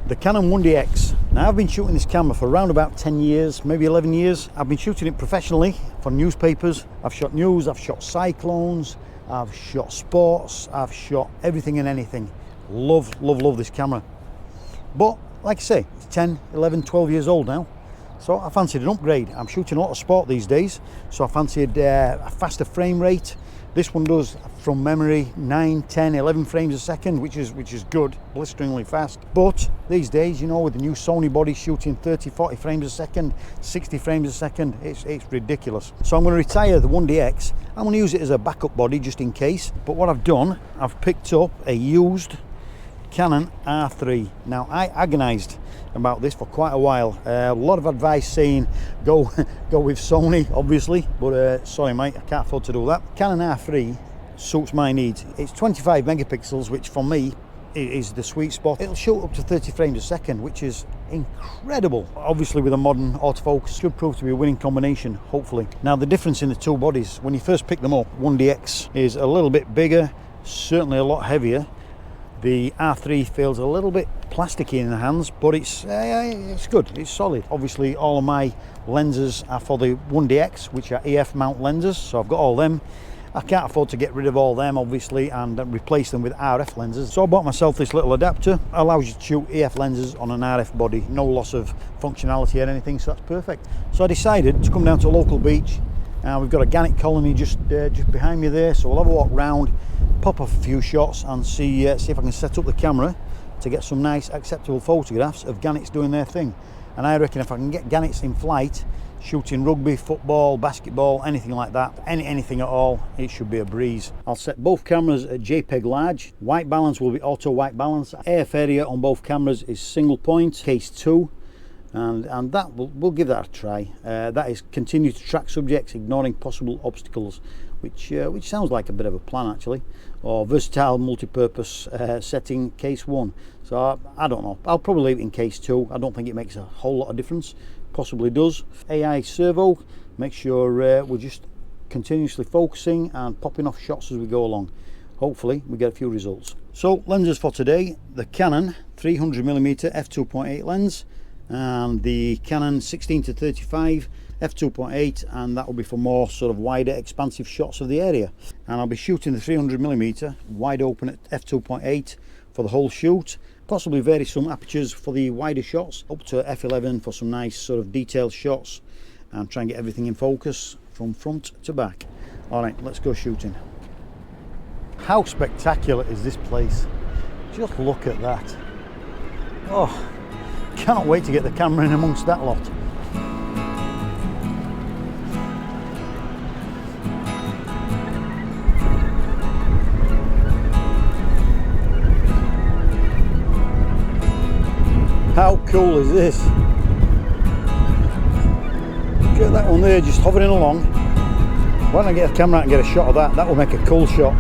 The Canon 1DX. Now I've been shooting this camera for around about 10 years, maybe 11 years. I've been shooting it professionally for newspapers. I've shot news, I've shot cyclones, I've shot sports, I've shot everything and anything. Love this camera. But like I say, it's 10, 11, 12 years old now. So I fancied an upgrade. I'm shooting a lot of sport these days, so I fancied a faster frame rate. This one does, from memory, 9, 10, 11 frames a second, which is good, blisteringly fast. But these days, you know, with the new Sony body shooting 30, 40 frames a second, 60 frames a second, it's ridiculous. So I'm going to retire the 1DX. I'm going to use it as a backup body just in case. But what I've done, I've picked up a used Canon R3. Now, I agonized about this for quite a while. A lot of advice saying go with Sony, obviously, but sorry mate, I can't afford to do that. Canon R3 suits my needs. It's 25 megapixels, which for me is the sweet spot. It'll shoot up to 30 frames a second, which is incredible. Obviously with a modern autofocus, should prove to be a winning combination, hopefully. Now the difference in the two bodies, when you first pick them up, 1DX is a little bit bigger, certainly a lot heavier. The R3 feels a little bit plasticky in the hands, but it's good, it's solid. Obviously all of my lenses are for the 1DX, which are EF mount lenses, so I've got all them. I can't afford to get rid of all them, obviously, and replace them with RF lenses. So I bought myself this little adapter. It allows you to shoot EF lenses on an RF body, no loss of functionality or anything, so that's perfect. So I decided to come down to a local beach. We've got a gannet colony just behind me there, so we'll have a walk round, pop off a few shots and see if I can set up the camera to get some nice acceptable photographs of gannets doing their thing. And I reckon if I can get gannets in flight, shooting rugby, football, basketball, anything like that, anything at all, it should be a breeze. I'll set both cameras at JPEG large. White balance will be auto white balance. AF area on both cameras is single point, case 2. And that we'll give that a try. That is continue to track subjects, ignoring possible obstacles, which sounds like a bit of a plan actually. Or versatile multi-purpose setting, case 1. So I don't know. I'll probably leave it in case 2. I don't think it makes a whole lot of difference. Possibly does. AI Servo. Make sure we're just continuously focusing and popping off shots as we go along. Hopefully we get a few results. So lenses for today: the Canon 300mm f2.8 lens, and the Canon 16-35 f2.8, and that will be for more sort of wider expansive shots of the area. And I'll be shooting the 300mm wide open at f2.8 for the whole shoot, possibly vary some apertures for the wider shots up to f11 for some nice sort of detailed shots, and try and get everything in focus from front to back. Alright, let's go shooting. How spectacular is this place? Just look at that. Oh, cannot wait to get the camera in amongst that lot. How cool is this? Look at that one there, just hovering along. Why don't I get a camera out and get a shot of that? That will make a cool shot.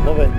Love it.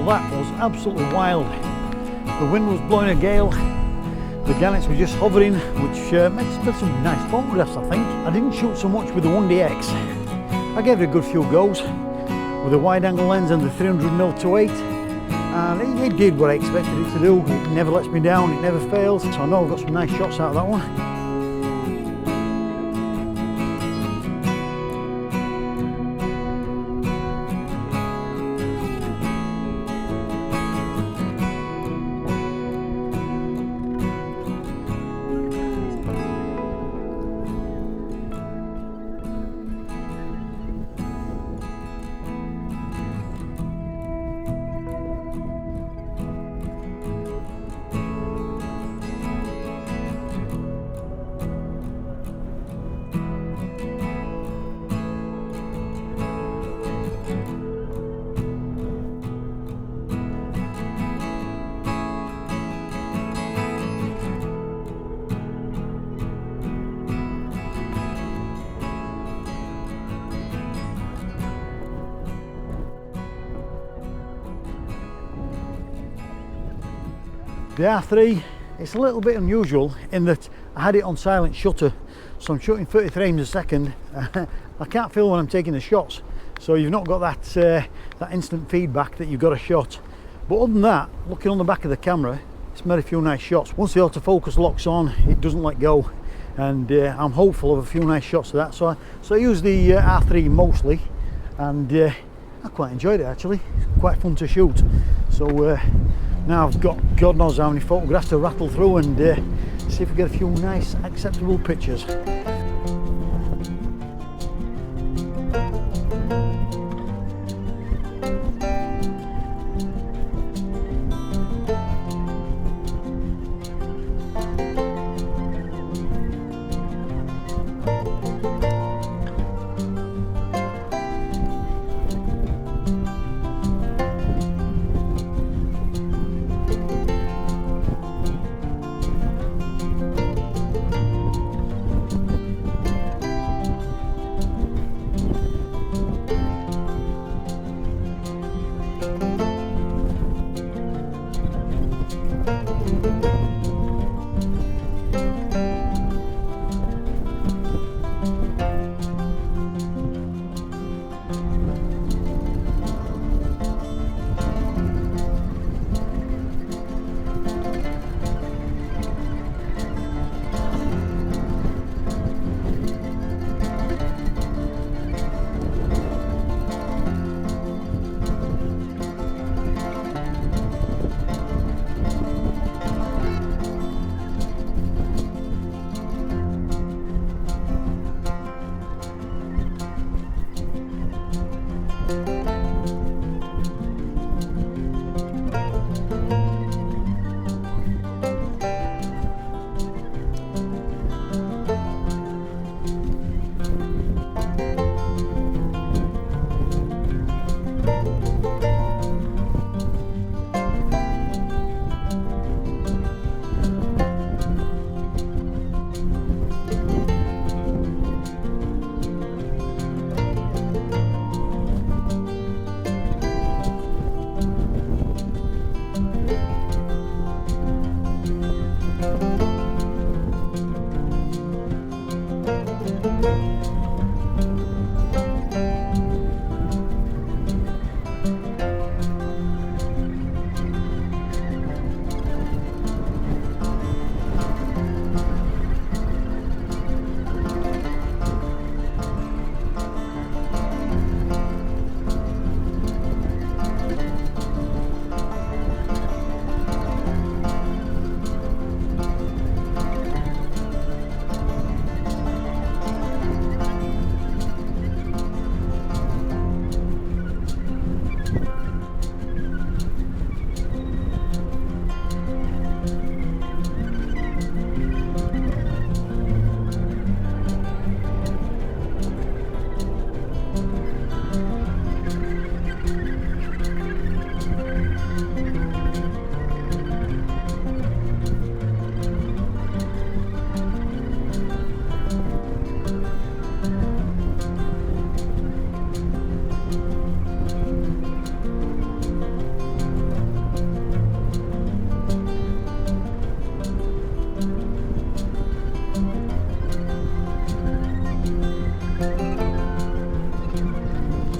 That was absolutely wild. The wind was blowing a gale, the gannets were just hovering, which makes for some nice photographs, I think. I didn't shoot so much with the 1DX. I gave it a good few goes with a wide angle lens and the 300mm to 8, and it did what I expected it to do. It never lets me down, it never fails, so I know I've got some nice shots out of that one. The R3, it's a little bit unusual in that I had it on silent shutter, so I'm shooting 30 frames a second. I can't feel when I'm taking the shots, so you've not got that that instant feedback that you've got a shot. But other than that, looking on the back of the camera, it's made a few nice shots. Once the autofocus locks on, it doesn't let go, and I'm hopeful of a few nice shots of that. So I use the R3 mostly, and I quite enjoyed it actually. It's quite fun to shoot. So now I've got God knows how many photographs to rattle through and see if we get a few nice acceptable pictures.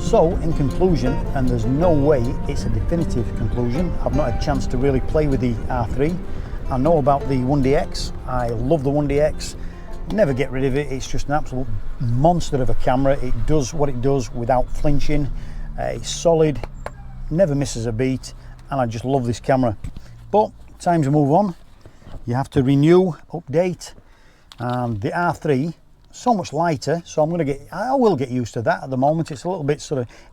So in conclusion, and there's no way it's a definitive conclusion, I've not had a chance to really play with the R3. I know about the 1DX, I love the 1DX, never get rid of it, it's just an absolute monster of a camera. It does what it does without flinching, it's solid, never misses a beat, and I just love this camera. But time to move on, you have to renew, update, and the R3, so much lighter, so I will get used to that. At the moment it's a little bit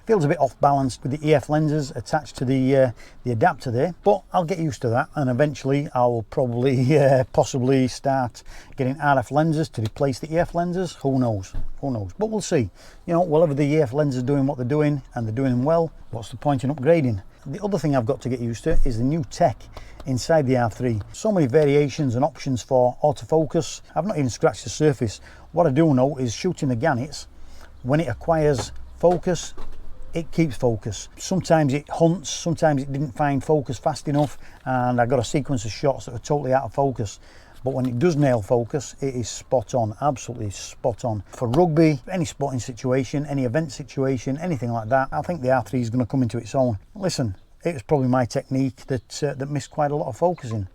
feels a bit off balance with the EF lenses attached to the adapter there, but I'll get used to that, and eventually I'll probably possibly start getting RF lenses to replace the EF lenses. Who knows, but we'll see. You know, whatever the EF lenses are doing what they're doing, and they're doing them well, what's the point in upgrading? The other thing I've got to get used to is the new tech inside the R3. So many variations and options for autofocus. I've not even scratched the surface. What I do know is shooting the gannets, when it acquires focus, it keeps focus. Sometimes it hunts, sometimes it didn't find focus fast enough, and I got a sequence of shots that are totally out of focus. But when it does nail focus, it is spot on, absolutely spot on. For rugby, any spotting situation, any event situation, anything like that, I think the R3 is going to come into its own. Listen, it was probably my technique that missed quite a lot of focusing.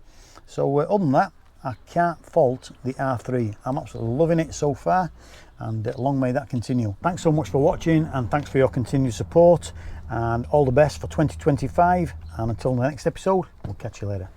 So other than that, I can't fault the R3. I'm absolutely loving it so far, and long may that continue. Thanks so much for watching, and thanks for your continued support, and all the best for 2025. And until the next episode, we'll catch you later.